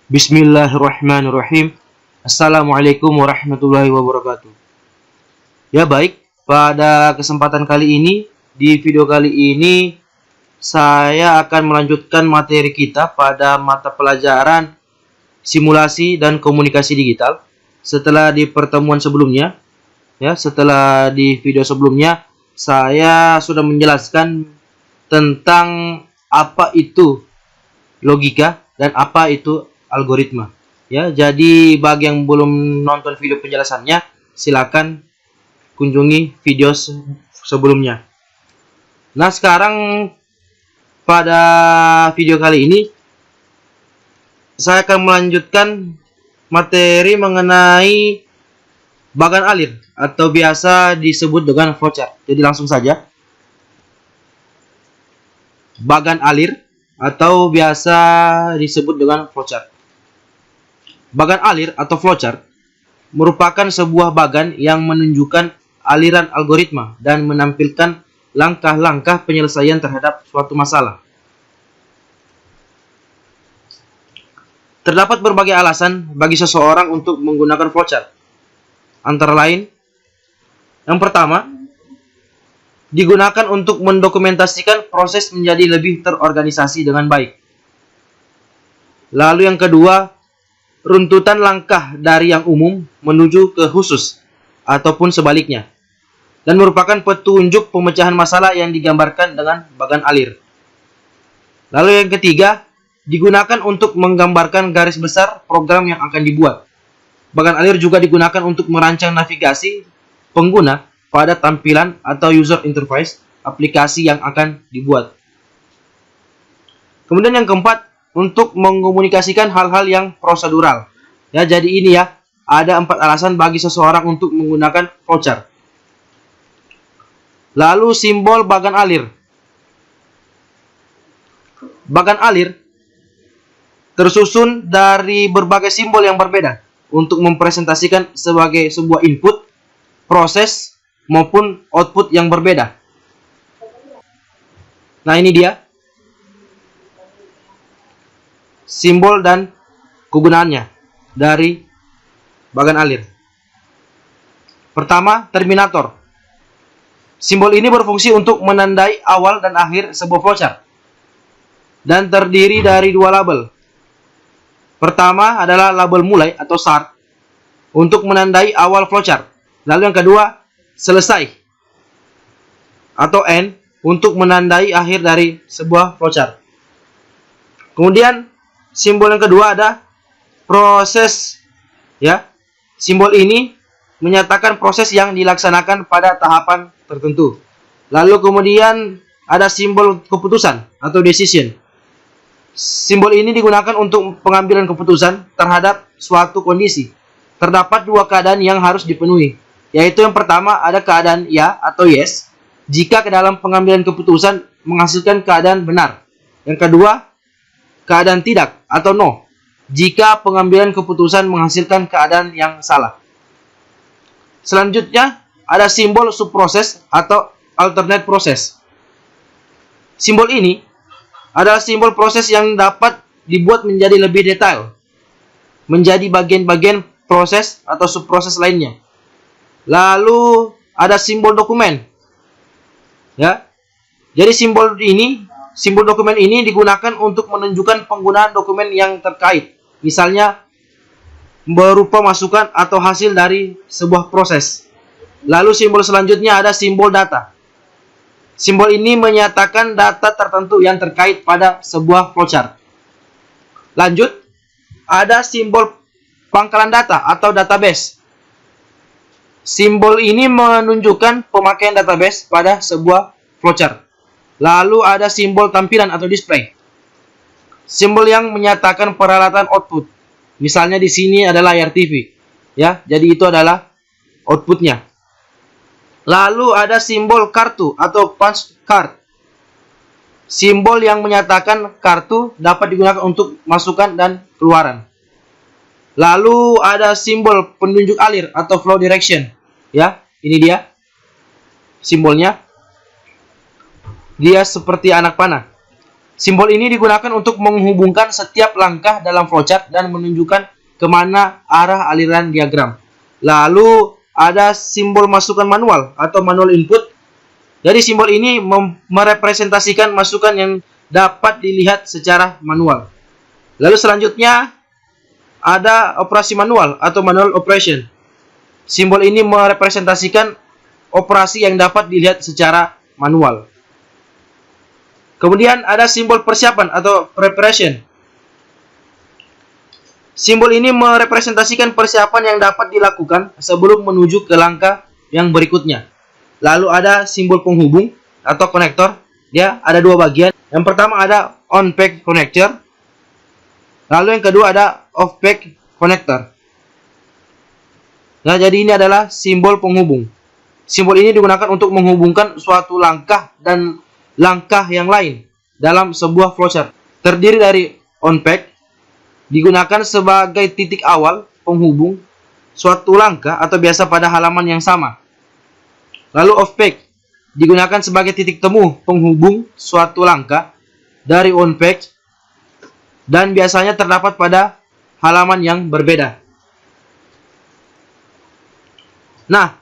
Bismillahirrahmanirrahim. Assalamualaikum warahmatullahi wabarakatuh. Ya baik, pada kesempatan kali ini, di video kali ini saya akan melanjutkan materi kita pada mata pelajaran simulasi dan komunikasi digital. Setelah di pertemuan sebelumnya, setelah di video sebelumnya saya sudah menjelaskan tentang apa itu logika dan apa itu algoritma. Jadi bagi yang belum nonton video penjelasannya, silakan kunjungi video sebelumnya. Nah, sekarang pada video kali ini saya akan melanjutkan materi mengenai bagan alir atau biasa disebut dengan flowchart. Jadi langsung saja. Bagan alir atau biasa disebut dengan flowchart. Bagan alir atau flowchart merupakan sebuah bagan yang menunjukkan aliran algoritma dan menampilkan langkah-langkah penyelesaian terhadap suatu masalah. Terdapat berbagai alasan bagi seseorang untuk menggunakan flowchart. Antara lain, yang pertama, digunakan untuk mendokumentasikan proses menjadi lebih terorganisasi dengan baik. Lalu yang kedua, runtutan langkah dari yang umum menuju ke khusus ataupun sebaliknya, dan merupakan petunjuk pemecahan masalah yang digambarkan dengan bagan alir. Lalu yang ketiga, digunakan untuk menggambarkan garis besar program yang akan dibuat. Bagan alir juga digunakan untuk merancang navigasi pengguna pada tampilan atau user interface aplikasi yang akan dibuat. Kemudian yang keempat, untuk mengkomunikasikan hal-hal yang prosedural. Jadi ini ada 4 alasan bagi seseorang untuk menggunakan flowchart. Lalu simbol bagan alir. Bagan alir tersusun dari berbagai simbol yang berbeda untuk mempresentasikan sebagai sebuah input, proses, maupun output yang berbeda. Nah, ini dia simbol dan kegunaannya dari bagan alir. Pertama, terminator. Simbol ini berfungsi untuk menandai awal dan akhir sebuah flowchart dan terdiri dari 2 label. Pertama adalah label mulai atau start untuk menandai awal flowchart. Lalu yang kedua, selesai atau end untuk menandai akhir dari sebuah flowchart. Kemudian simbol yang kedua ada proses. Simbol ini menyatakan proses yang dilaksanakan pada tahapan tertentu. Lalu kemudian ada simbol keputusan atau decision. Simbol ini digunakan untuk pengambilan keputusan terhadap suatu kondisi. Terdapat 2 keadaan yang harus dipenuhi, yaitu yang pertama ada keadaan ya atau yes, jika ke dalam pengambilan keputusan menghasilkan keadaan benar. Yang kedua, keadaan tidak atau no, jika pengambilan keputusan menghasilkan keadaan yang salah. Selanjutnya, ada simbol subproses atau alternate process. Simbol ini adalah simbol proses yang dapat dibuat menjadi lebih detail, menjadi bagian-bagian proses atau subproses lainnya. Lalu ada simbol dokumen. Jadi simbol dokumen ini digunakan untuk menunjukkan penggunaan dokumen yang terkait. Misalnya berupa masukan atau hasil dari sebuah proses. Lalu simbol selanjutnya ada simbol data. Simbol ini menyatakan data tertentu yang terkait pada sebuah flowchart. Lanjut, ada simbol pangkalan data atau database. Simbol ini menunjukkan pemakaian database pada sebuah flowchart. Lalu ada simbol tampilan atau display. Simbol yang menyatakan peralatan output. Misalnya di sini ada layar TV. Jadi itu adalah outputnya. Lalu ada simbol kartu atau punch card. Simbol yang menyatakan kartu dapat digunakan untuk masukan dan keluaran. Lalu ada simbol penunjuk alir atau flow direction. Ini dia simbolnya. Dia seperti anak panah. Simbol ini digunakan untuk menghubungkan setiap langkah dalam flowchart dan menunjukkan kemana arah aliran diagram. Lalu ada simbol masukan manual atau manual input. Jadi simbol ini merepresentasikan masukan yang dapat dilihat secara manual. Lalu selanjutnya ada operasi manual atau manual operation. Simbol ini merepresentasikan operasi yang dapat dilihat secara manual. Kemudian ada simbol persiapan atau preparation. Simbol ini merepresentasikan persiapan yang dapat dilakukan sebelum menuju ke langkah yang berikutnya. Lalu ada simbol penghubung atau konektor. Dia ada dua bagian. Yang pertama ada on-pack connector. Lalu yang kedua ada off-pack connector. Nah, jadi ini adalah simbol penghubung. Simbol ini digunakan untuk menghubungkan suatu langkah dan langkah yang lain dalam sebuah flowchart. Terdiri dari on-pack, digunakan sebagai titik awal penghubung suatu langkah atau biasa pada halaman yang sama. Lalu off-pack, digunakan sebagai titik temu penghubung suatu langkah dari on-pack dan biasanya terdapat pada halaman yang berbeda. Nah,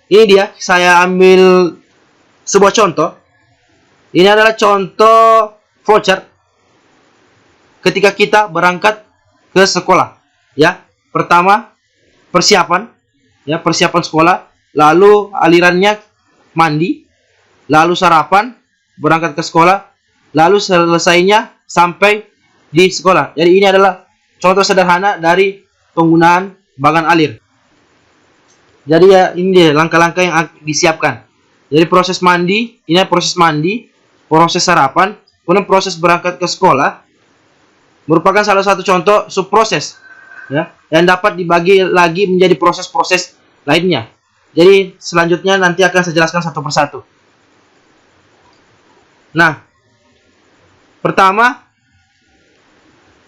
ini dia, saya ambil sebuah contoh. Ini adalah contoh flowchart ketika kita berangkat ke sekolah. Ya, pertama persiapan, ya persiapan sekolah. Lalu alirannya mandi, lalu sarapan, berangkat ke sekolah, lalu selesainya sampai di sekolah. Jadi ini adalah contoh sederhana dari penggunaan bagan alir. Jadi ya ini dia langkah-langkah yang disiapkan. Jadi proses mandi, ini proses mandi, proses sarapan, kemudian proses berangkat ke sekolah merupakan salah satu contoh subproses, ya, yang dapat dibagi lagi menjadi proses-proses lainnya. Jadi selanjutnya nanti akan saya jelaskan satu persatu. Nah, pertama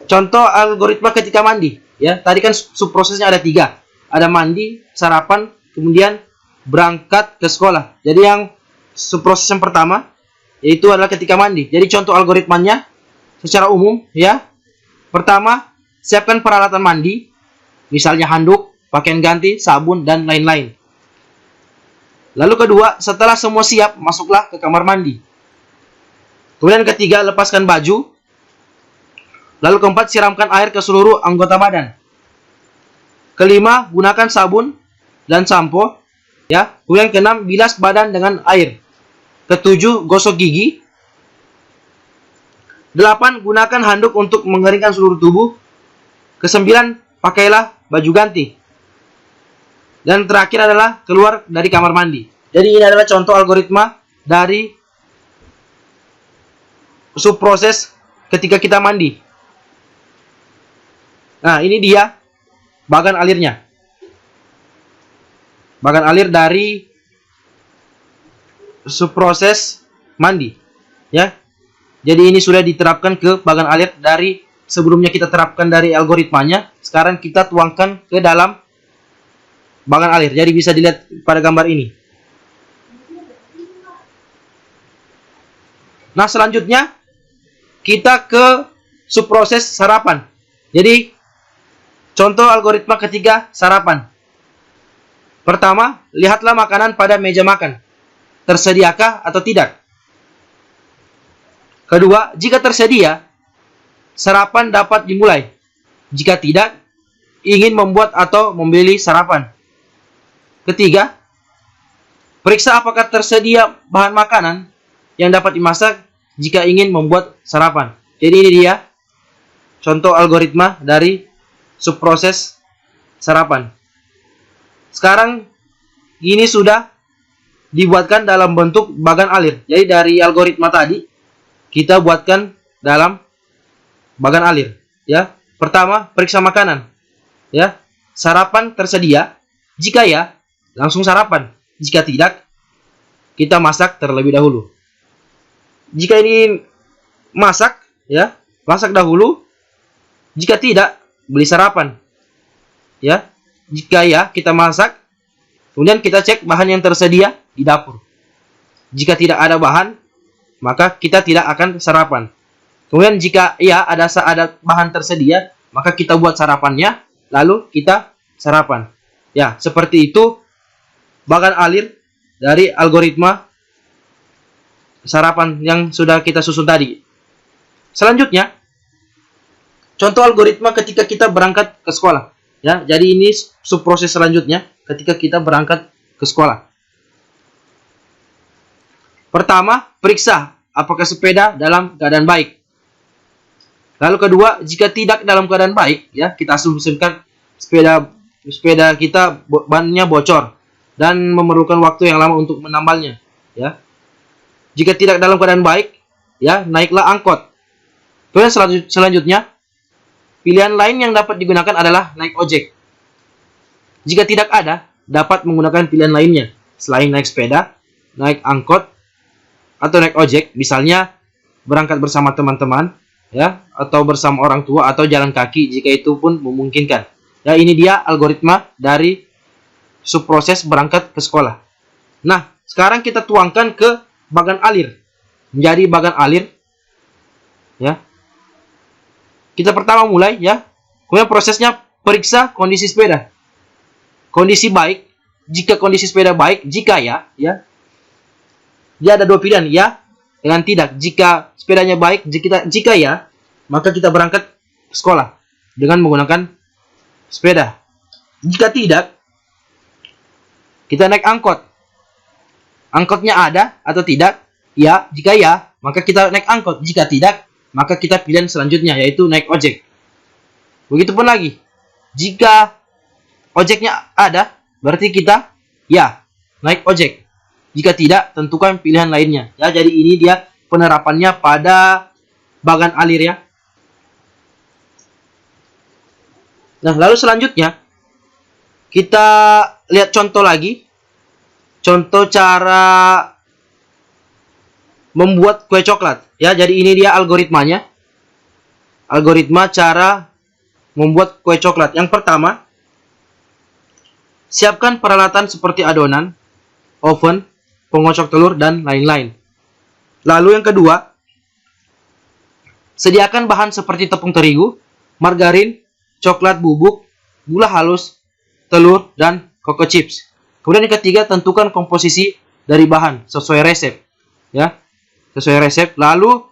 contoh algoritma ketika mandi, ya. Tadi kan subprosesnya ada 3. Ada mandi, sarapan, kemudian berangkat ke sekolah. Jadi yang subproses yang pertama yaitu adalah ketika mandi. Jadi contoh algoritmanya secara umum, ya. Pertama, siapkan peralatan mandi, misalnya handuk, pakaian ganti, sabun, dan lain-lain. Lalu kedua, setelah semua siap, masuklah ke kamar mandi. Kemudian ketiga, lepaskan baju. Lalu keempat, siramkan air ke seluruh anggota badan. Kelima, gunakan sabun dan sampo, ya. Kemudian keenam, bilas badan dengan air. Ketujuh, gosok gigi. 8, gunakan handuk untuk mengeringkan seluruh tubuh. Ke-9, pakailah baju ganti. Dan terakhir adalah keluar dari kamar mandi. Jadi ini adalah contoh algoritma dari subproses ketika kita mandi. Nah, ini dia bagan alirnya. Bagan alir dari subproses mandi, ya. Jadi ini sudah diterapkan ke bagan alir dari sebelumnya kita terapkan dari algoritmanya. Sekarang kita tuangkan ke dalam bagan alir. Jadi bisa dilihat pada gambar ini. Nah, selanjutnya kita ke subproses sarapan. Jadi contoh algoritma ketiga sarapan. Pertama, lihatlah makanan pada meja makan. Tersediakah atau tidak? Kedua, jika tersedia, sarapan dapat dimulai. Jika tidak, ingin membuat atau membeli sarapan. Ketiga, periksa apakah tersedia bahan makanan yang dapat dimasak jika ingin membuat sarapan. Jadi ini dia contoh algoritma dari subproses sarapan. Sekarang ini sudah dibuatkan dalam bentuk bagan alir. Jadi dari algoritma tadi kita buatkan dalam bagan alir, ya. Pertama, periksa makanan, ya. Sarapan tersedia. Jika ya, langsung sarapan. Jika tidak, kita masak terlebih dahulu. Jika ini masak, ya, masak dahulu. Jika tidak, beli sarapan, ya. Jika ya, kita masak. Kemudian kita cek bahan yang tersedia di dapur. Jika tidak ada bahan, maka kita tidak akan sarapan. Kemudian jika ya ada bahan tersedia, maka kita buat sarapannya, lalu kita sarapan. Ya, seperti itu bagan alir dari algoritma sarapan yang sudah kita susun tadi. Selanjutnya, contoh algoritma ketika kita berangkat ke sekolah. Ya, jadi ini subproses selanjutnya ketika kita berangkat ke sekolah. Pertama, periksa apakah sepeda dalam keadaan baik. Lalu kedua, jika tidak dalam keadaan baik, ya kita asumsikan sepeda kita bannya bocor dan memerlukan waktu yang lama untuk menambalnya. Ya, jika tidak dalam keadaan baik, ya naiklah angkot. Kemudian selanjutnya, pilihan lain yang dapat digunakan adalah naik ojek. Jika tidak ada, dapat menggunakan pilihan lainnya selain naik sepeda, naik angkot, atau naik ojek, misalnya berangkat bersama teman-teman, ya, atau bersama orang tua, atau jalan kaki jika itu pun memungkinkan. Ya, ini dia algoritma dari subproses berangkat ke sekolah. Nah, sekarang kita tuangkan ke bagan alir. Menjadi bagan alir, ya. Kita pertama mulai, ya. Kemudian prosesnya periksa kondisi sepeda. Kondisi baik, jika kondisi sepeda baik, jika ya, dia ada dua pilihan, ya dengan tidak. Jika sepedanya baik, jika ya, maka kita berangkat ke sekolah dengan menggunakan sepeda. Jika tidak, kita naik angkot. Angkotnya ada atau tidak? Ya, jika ya, maka kita naik angkot. Jika tidak, maka kita pilihan selanjutnya, yaitu naik ojek. Begitupun lagi, jika ojeknya ada, berarti kita ya naik ojek. Jika tidak, tentukan pilihan lainnya. Ya, jadi ini dia penerapannya pada bagan alir, ya. Nah, lalu selanjutnya kita lihat contoh lagi. Contoh cara membuat kue coklat. Ya, jadi ini dia algoritmanya. Algoritma cara membuat kue coklat. Yang pertama, siapkan peralatan seperti adonan, oven, pengocok telur, dan lain-lain. Lalu yang kedua, sediakan bahan seperti tepung terigu, margarin, coklat bubuk, gula halus, telur, dan cocoa chips. Kemudian yang ketiga, tentukan komposisi dari bahan sesuai resep. Ya, sesuai resep. Lalu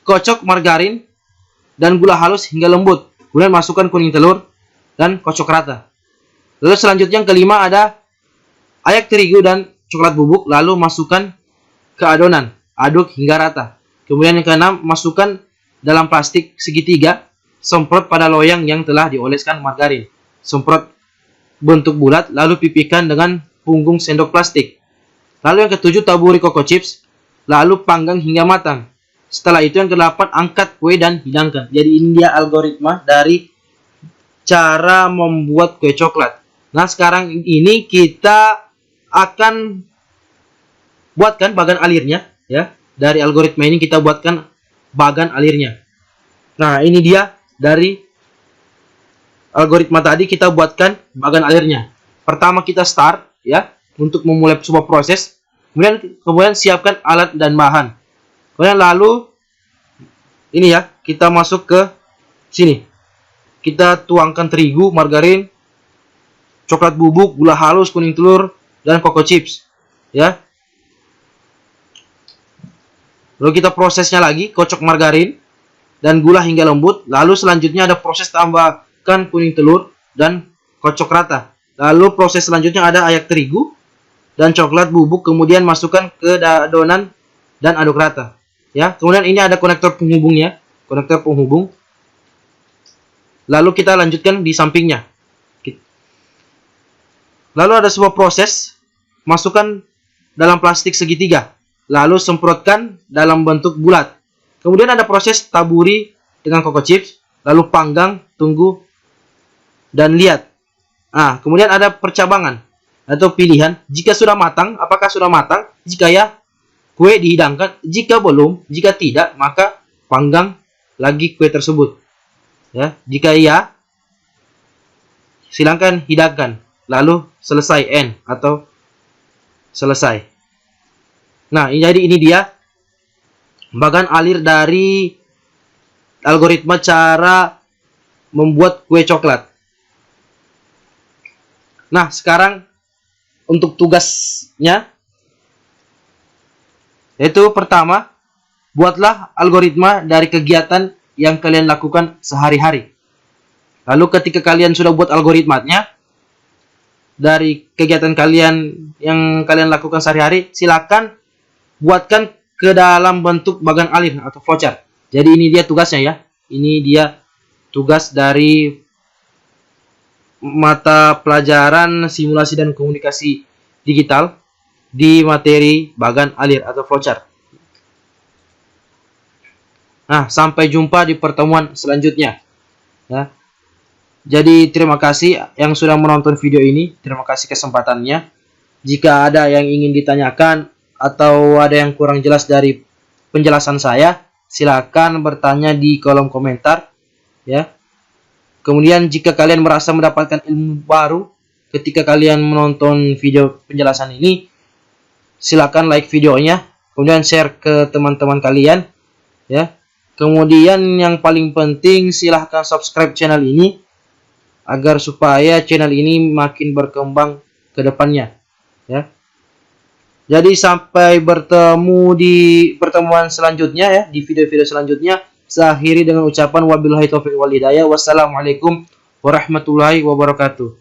kocok margarin dan gula halus hingga lembut. Kemudian masukkan kuning telur dan kocok rata. Lalu selanjutnya yang kelima ada ayak terigu dan coklat bubuk, lalu masukkan ke adonan, aduk hingga rata. Kemudian yang keenam, masukkan dalam plastik segitiga, semprot pada loyang yang telah dioleskan margarin. Semprot bentuk bulat, lalu pipihkan dengan punggung sendok plastik. Lalu yang ketujuh, taburi cocoa chips, lalu panggang hingga matang. Setelah itu yang kedelapan, angkat kue dan hidangkan. Jadi ini dia algoritma dari cara membuat kue coklat. Nah, sekarang ini kita akan buatkan bagan alirnya, ya. Dari algoritma ini kita buatkan bagan alirnya. Nah, ini dia dari algoritma tadi, kita buatkan bagan alirnya. Pertama kita start, ya, untuk memulai sebuah proses. Kemudian siapkan alat dan bahan. Kemudian lalu ini, ya, kita masuk ke sini. Kita tuangkan terigu, margarin, coklat bubuk, gula halus, kuning telur, dan cocoa chips, ya. Lalu kita prosesnya lagi, kocok margarin dan gula hingga lembut. Lalu selanjutnya ada proses tambahkan kuning telur dan kocok rata. Lalu proses selanjutnya ada ayak terigu dan coklat bubuk, kemudian masukkan ke adonan dan aduk rata. Ya, kemudian ini ada konektor penghubungnya, konektor penghubung. Lalu kita lanjutkan di sampingnya. Lalu ada sebuah proses, masukkan dalam plastik segitiga, lalu semprotkan dalam bentuk bulat. Kemudian ada proses taburi dengan cocoa chips, lalu panggang, tunggu, dan lihat. Nah, kemudian ada percabangan atau pilihan. Jika sudah matang, apakah sudah matang? Jika ya, kue dihidangkan. Jika belum, jika tidak, maka panggang lagi kue tersebut. Ya, jika ya, silakan hidangkan. Lalu selesai, end atau selesai. Nah, jadi ini dia bagan alir dari algoritma cara membuat kue coklat. Nah, sekarang untuk tugasnya, yaitu pertama, buatlah algoritma dari kegiatan yang kalian lakukan sehari-hari. Lalu ketika kalian sudah buat algoritmanya dari kegiatan kalian yang kalian lakukan sehari-hari, silakan buatkan ke dalam bentuk bagan alir atau flowchart. Jadi ini dia tugasnya ya. Ini dia tugas dari mata pelajaran simulasi dan komunikasi digital di materi bagan alir atau flowchart. Nah, sampai jumpa di pertemuan selanjutnya. Ya. Jadi terima kasih yang sudah menonton video ini. Terima kasih kesempatannya. Jika ada yang ingin ditanyakan atau ada yang kurang jelas dari penjelasan saya, silakan bertanya di kolom komentar. Ya. Kemudian jika kalian merasa mendapatkan ilmu baru ketika kalian menonton video penjelasan ini, silakan like videonya, kemudian share ke teman-teman kalian. Ya. Kemudian yang paling penting, silahkan subscribe channel ini agar supaya channel ini makin berkembang ke depannya. Ya. Jadi sampai bertemu di pertemuan selanjutnya ya, di video-video selanjutnya. Saya akhiri dengan ucapan wabillahi taufiq wal hidayah. Wassalamualaikum warahmatullahi wabarakatuh.